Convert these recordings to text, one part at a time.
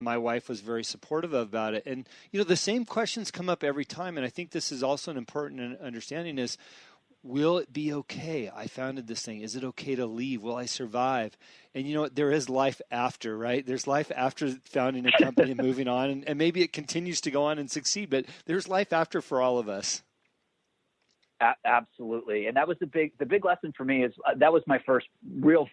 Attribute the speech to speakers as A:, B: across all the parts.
A: My wife was very supportive about it. And, the same questions come up every time. And I think this is also an important understanding is, will it be okay? I founded this thing. Is it okay to leave? Will I survive? And you know what? There is life after, right? There's life after founding a company and moving on. And maybe it continues to go on and succeed, but there's life after for all of us.
B: Absolutely. And that was the big lesson for me is that was my first real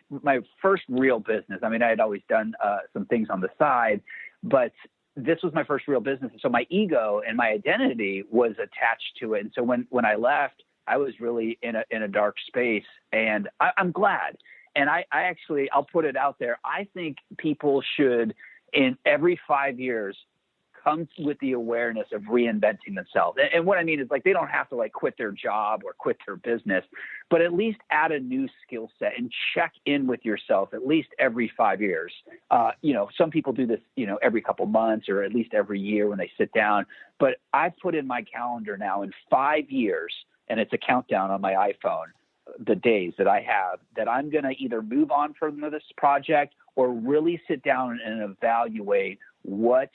B: business. I mean, I had always done some things on the side, but this was my first real business. And so my ego and my identity was attached to it. And so when I left, I was really in a dark space, and I'm glad. And I'll put it out there. I think people should, in every 5 years, come with the awareness of reinventing themselves. And what I mean is, like, they don't have to quit their job or quit their business, but at least add a new skill set and check in with yourself at least every 5 years. Some people do this, every couple months or at least every year when they sit down. But I've put in my calendar now in 5 years, and it's a countdown on my iPhone, the days that I have, that I'm going to either move on from this project or really sit down and evaluate what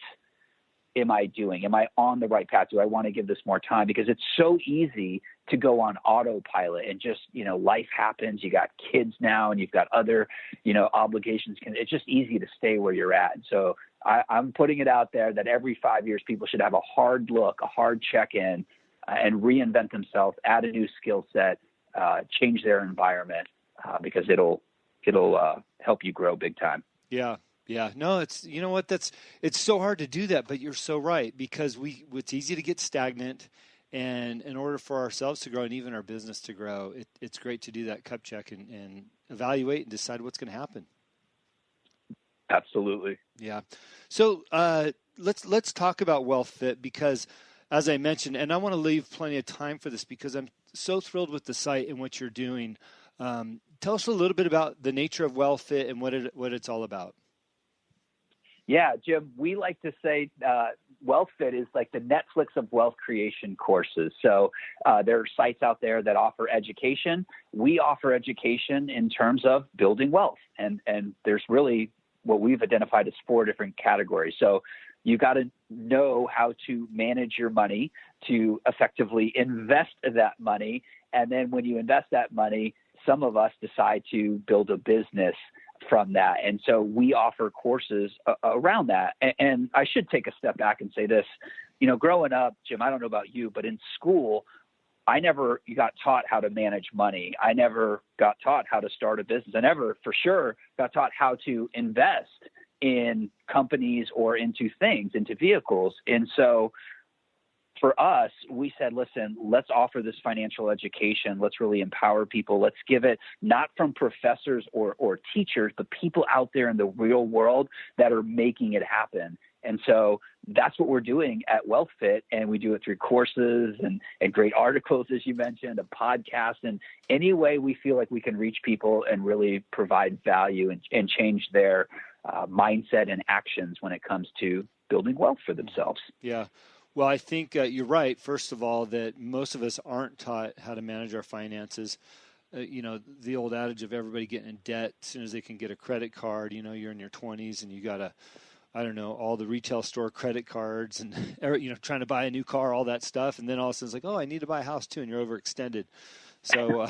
B: am I doing? Am I on the right path? Do I want to give this more time? Because it's so easy to go on autopilot and just, life happens. You got kids now and you've got other, obligations. It's just easy to stay where you're at. And so I'm putting it out there that every 5 years, people should have a hard look, a hard check-in, and reinvent themselves, add a new skill set, change their environment, because it'll help you grow big time.
A: Yeah. Yeah, no, it's so hard to do that, but you're so right, because it's easy to get stagnant, and in order for ourselves to grow and even our business to grow, it's great to do that cup check and evaluate and decide what's going to happen.
B: Absolutely.
A: Yeah. So let's talk about WealthFit, because as I mentioned, and I want to leave plenty of time for this because I'm so thrilled with the site and what you're doing. Tell us a little bit about the nature of WealthFit and what it's all about.
B: Yeah, Jim, we like to say WealthFit is like the Netflix of wealth creation courses. So there are sites out there that offer education. We offer education in terms of building wealth. And there's really what we've identified as 4 different categories. So you got to know how to manage your money, to effectively invest that money. And then when you invest that money, some of us decide to build a business from that. And so we offer courses around that. And I should take a step back and say this, growing up, Jim, I don't know about you, but in school, I never got taught how to manage money. I never got taught how to start a business. I never, for sure, got taught how to invest in companies or into things, into vehicles. And so for us, we said, listen, let's offer this financial education. Let's really empower people. Let's give it not from professors or teachers, but people out there in the real world that are making it happen. And so that's what we're doing at WealthFit. And we do it through courses and great articles, as you mentioned, a podcast, and any way we feel like we can reach people and really provide value and change their mindset and actions when it comes to building wealth for themselves.
A: Yeah. Well, I think you're right, first of all, that most of us aren't taught how to manage our finances. The old adage of everybody getting in debt as soon as they can get a credit card. You're in your 20s and you got all the retail store credit cards and, trying to buy a new car, all that stuff. And then all of a sudden it's like, oh, I need to buy a house too. And you're overextended. So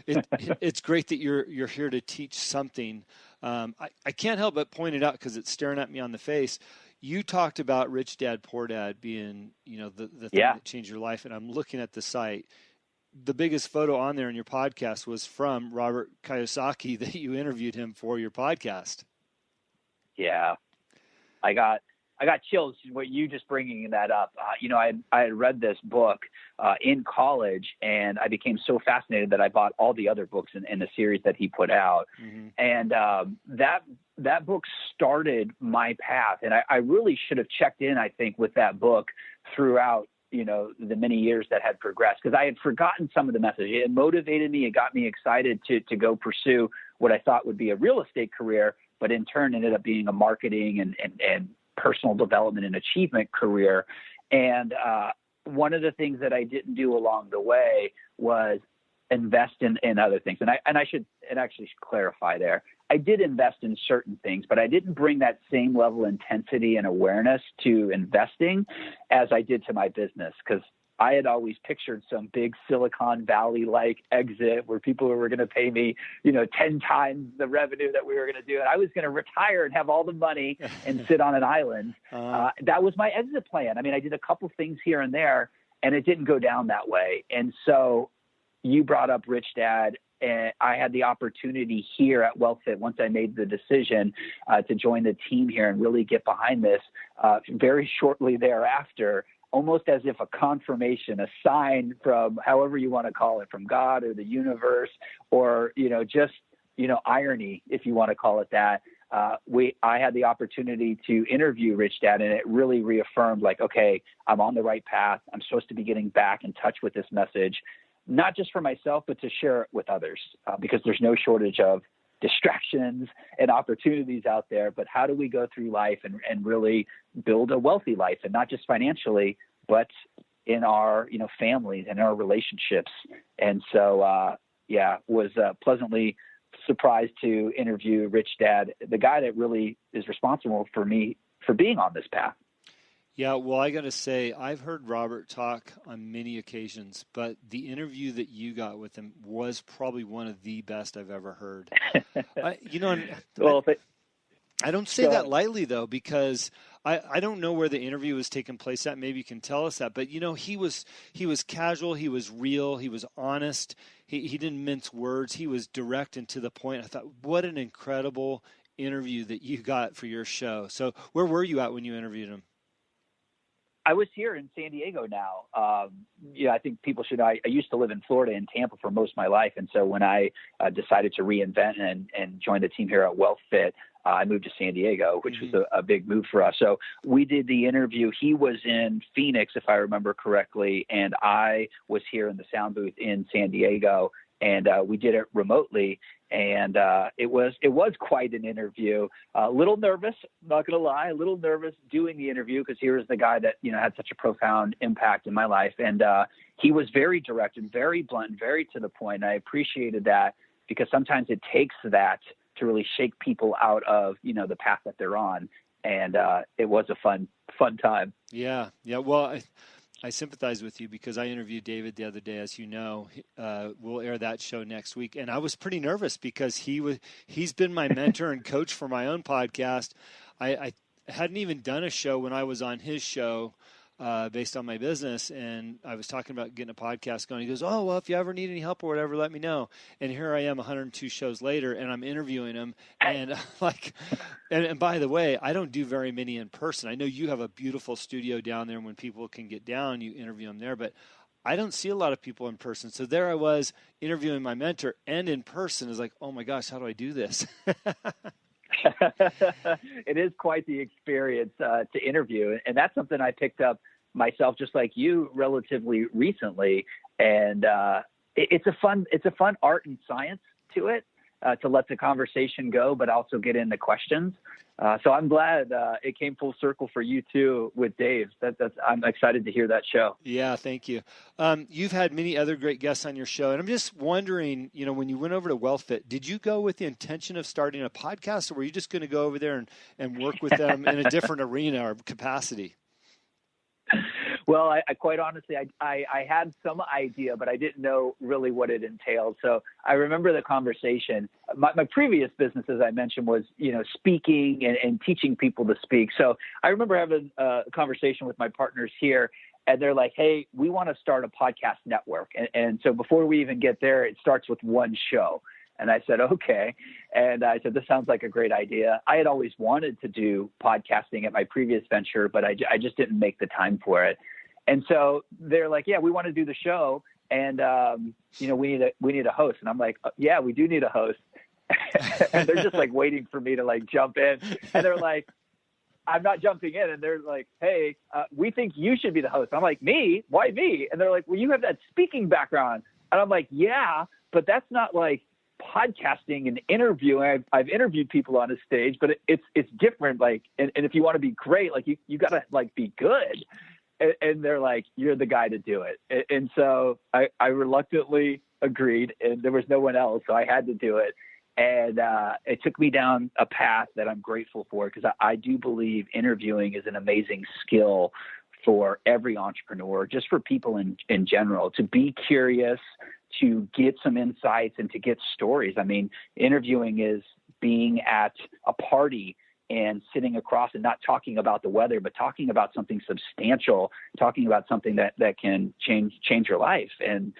A: it's great that you're here to teach something. I can't help but point it out because it's staring at me on the face. You talked about Rich Dad, Poor Dad being, the thing that changed your life. And I'm looking at the site. The biggest photo on there in your podcast was from Robert Kiyosaki that you interviewed him for your podcast.
B: Yeah. I got chills. What you just bringing that up. I had read this book in college, and I became so fascinated that I bought all the other books in the series that he put out. Mm-hmm. And that book started my path. And I really should have checked in, I think, with that book throughout, the many years that had progressed, because I had forgotten some of the message. It motivated me. It got me excited to go pursue what I thought would be a real estate career, but in turn ended up being a marketing and personal development and achievement career. And one of the things that I didn't do along the way was invest in other things. And I should actually clarify there. I did invest in certain things, but I didn't bring that same level of intensity and awareness to investing as I did to my business, because I had always pictured some big Silicon Valley-like exit where people were going to pay me, 10 times the revenue that we were going to do. And I was going to retire and have all the money and sit on an island. That was my exit plan. I mean, I did a couple things here and there, and it didn't go down that way. And so you brought up Rich Dad, and I had the opportunity here at WealthFit, once I made the decision to join the team here and really get behind this very shortly thereafter, almost as if a confirmation, a sign from however you want to call it, from God or the universe, or, just, irony, if you want to call it that. I had the opportunity to interview Rich Dad, and it really reaffirmed, like, okay, I'm on the right path. I'm supposed to be getting back in touch with this message, not just for myself, but to share it with others, because there's no shortage of distractions and opportunities out there. But how do we go through life and really build a wealthy life, and not just financially, but in our, families and our relationships. And so, was pleasantly surprised to interview Rich Dad, the guy that really is responsible for me for being on this path.
A: Yeah, well, I got to say, I've heard Robert talk on many occasions, but the interview that you got with him was probably one of the best I've ever heard. I don't say that lightly, though, because I don't know where the interview was taking place at. Maybe you can tell us that. But, he was casual. He was real. He was honest. He didn't mince words. He was direct and to the point. I thought, what an incredible interview that you got for your show. So where were you at when you interviewed him?
B: I was here in San Diego now. I think people should. I used to live in Florida and Tampa for most of my life. And so when I decided to reinvent and join the team here at WealthFit, I moved to San Diego, which was a big move for us. So we did the interview. He was in Phoenix, if I remember correctly, and I was here in the sound booth in San Diego. And we did it remotely, and it was quite an interview. A little nervous, not going to lie, a little nervous doing the interview, because here is the guy that had such a profound impact in my life, and he was very direct and very blunt and very to the point. And I appreciated that, because sometimes it takes that to really shake people out of the path that they're on, and it was a fun time.
A: Yeah. Well, I sympathize with you, because I interviewed David the other day, as you know. We'll air that show next week. And I was pretty nervous, because he's been my mentor and coach for my own podcast. I hadn't even done a show when I was on his show based on my business. And I was talking about getting a podcast going. He goes, oh, well, if you ever need any help or whatever, let me know. And here I am 102 shows later, and I'm interviewing him. And and by the way, I don't do very many in person. I know you have a beautiful studio down there, and when people can get down, you interview them there. But I don't see a lot of people in person. So there I was interviewing my mentor, and in person is like, oh my gosh, how do I do this?
B: It is quite the experience to interview. And that's something I picked up myself, just like you, relatively recently. And it's a fun art and science to it, to let the conversation go, but also get into questions. So I'm glad it came full circle for you too with Dave. I'm excited to hear that show.
A: Yeah, thank you. You've had many other great guests on your show, and I'm just wondering, when you went over to WealthFit, did you go with the intention of starting a podcast, or were you just going to go over there and work with them in a different arena or capacity?
B: Well, I quite honestly, I had some idea, but I didn't know really what it entailed. So I remember the conversation. My previous business, as I mentioned, was, speaking and teaching people to speak. So I remember having a conversation with my partners here, and they're like, hey, we want to start a podcast network. And so before we even get there, it starts with one show. And I said, okay. And I said, this sounds like a great idea. I had always wanted to do podcasting at my previous venture, but I just didn't make the time for it. And so they're like, yeah, we want to do the show. And, we need a host. And I'm like, yeah, we do need a host. And they're just like waiting for me to like jump in. And they're like, I'm not jumping in. And they're like, hey, we think you should be the host. I'm like, me? Why me? And they're like, well, you have that speaking background. And I'm like, yeah, but that's not like podcasting and interviewing. I've interviewed people on a stage, but it's different. Like, and if you want to be great, like you gotta like be good. And they're like, you're the guy to do it. And so I reluctantly agreed, and there was no one else, so I had to do it. And it took me down a path that I'm grateful for, because I do believe interviewing is an amazing skill for every entrepreneur, just for people in general, to be curious, to get some insights, and to get stories. I mean, interviewing is being at a party and sitting across and not talking about the weather, but talking about something substantial, talking about something that can change your life. And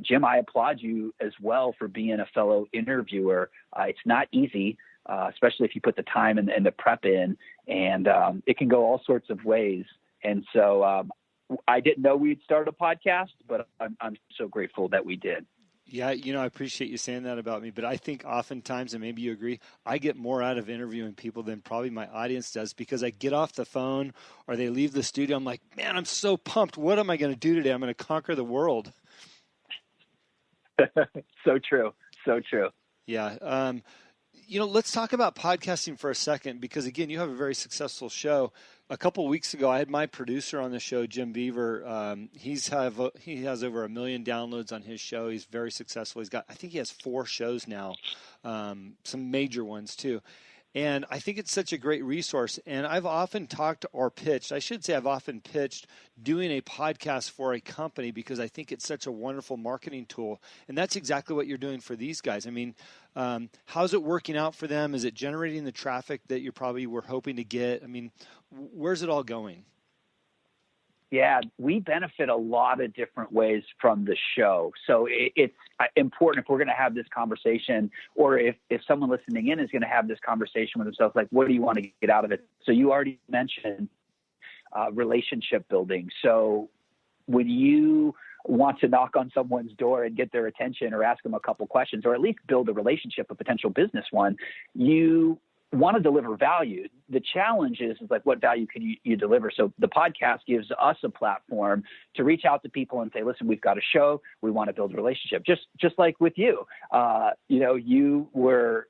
B: Jim, I applaud you as well for being a fellow interviewer. It's not easy, especially if you put the time and the prep in, and it can go all sorts of ways. And so I didn't know we'd start a podcast, but I'm so grateful that we did.
A: Yeah, I appreciate you saying that about me, but I think oftentimes, and maybe you agree, I get more out of interviewing people than probably my audience does, because I get off the phone or they leave the studio. I'm like, man, I'm so pumped. What am I going to do today? I'm going to conquer the world.
B: So true. So true.
A: Yeah. Let's talk about podcasting for a second, because again, you have a very successful show. A couple of weeks ago, I had my producer on the show, Jim Beaver. He has over 1 million downloads on his show. He's very successful. I think he has 4 shows now, some major ones too. And I think it's such a great resource. And I've often I've often pitched doing a podcast for a company, because I think it's such a wonderful marketing tool. And that's exactly what you're doing for these guys. I mean, how's it working out for them? Is it generating the traffic that you probably were hoping to get? I mean, where's it all going?
B: Yeah, we benefit a lot of different ways from the show. So it's important, if we're going to have this conversation, or if someone listening in is going to have this conversation with themselves, like, what do you want to get out of it? So you already mentioned relationship building. So when you want to knock on someone's door and get their attention, or ask them a couple questions, or at least build a relationship, a potential business one, you want to deliver value. The challenge is like, what value can you deliver? So the podcast gives us a platform to reach out to people and say, listen, we've got a show. We want to build a relationship. Just like with you, you were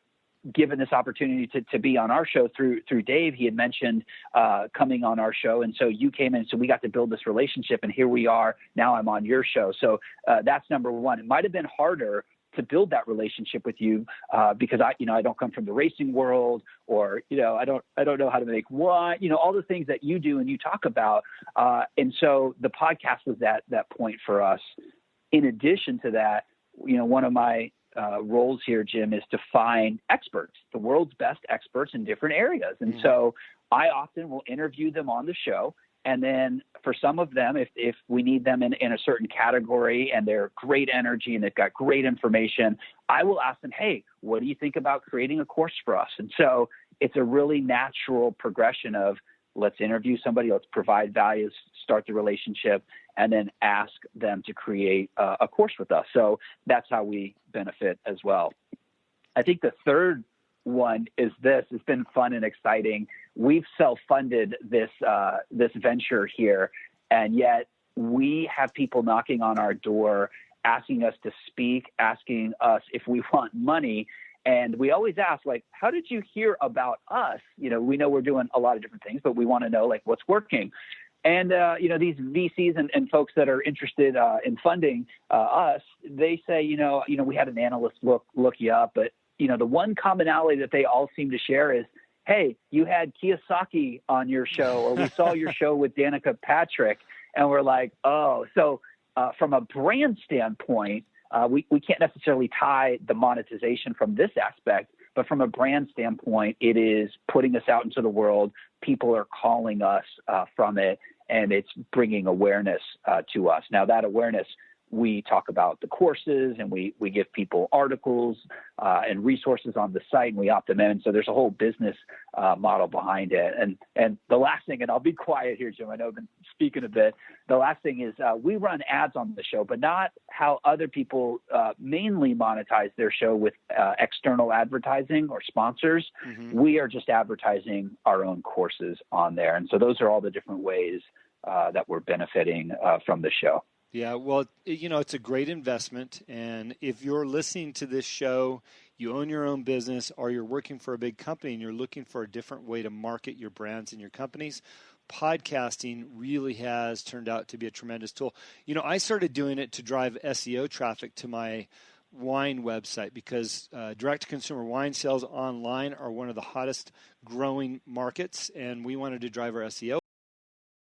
B: given this opportunity to be on our show through Dave. He had mentioned coming on our show. And so you came in, so we got to build this relationship, and here we are. Now I'm on your show. So that's number one. It might've been harder to build that relationship with you, because I don't come from the racing world, or, I don't know how to make wine, all the things that you do and you talk about. And so the podcast was that point for us. In addition to that, one of my roles here, Jim, is to find experts, the world's best experts in different areas. And so I often will interview them on the show. And then for some of them, if we need them in a certain category and they're great energy and they've got great information, I will ask them, hey, what do you think about creating a course for us? And so it's a really natural progression of, let's interview somebody, let's provide values, start the relationship, and then ask them to create a course with us. So that's how we benefit as well. I think the third one is this. It's been fun and exciting. We've self-funded this venture here, and yet we have people knocking on our door, asking us to speak, asking us if we want money. And we always ask, like, how did you hear about us? We know we're doing a lot of different things, but we want to know, like, what's working. And, these VCs and folks that are interested in funding us, they say, we had an analyst look you up, but the one commonality that they all seem to share is, hey, you had Kiyosaki on your show, or we saw your show with Danica Patrick. And we're like, oh, so from a brand standpoint, we can't necessarily tie the monetization from this aspect, but from a brand standpoint, it is putting us out into the world. People are calling us from it, and it's bringing awareness to us. Now, that awareness, we talk about the courses, and we give people articles and resources on the site, and we opt them in. So there's a whole business model behind it. And the last thing, and I'll be quiet here, Jim, I know I've been speaking a bit. The last thing is we run ads on the show, but not how other people mainly monetize their show with external advertising or sponsors. Mm-hmm. We are just advertising our own courses on there. And so those are all the different ways that we're benefiting from the show.
A: Yeah, well, it's a great investment. And if you're listening to this show, you own your own business, or you're working for a big company and you're looking for a different way to market your brands and your companies, podcasting really has turned out to be a tremendous tool. I started doing it to drive SEO traffic to my wine website, because direct-to-consumer wine sales online are one of the hottest growing markets, and we wanted to drive our SEO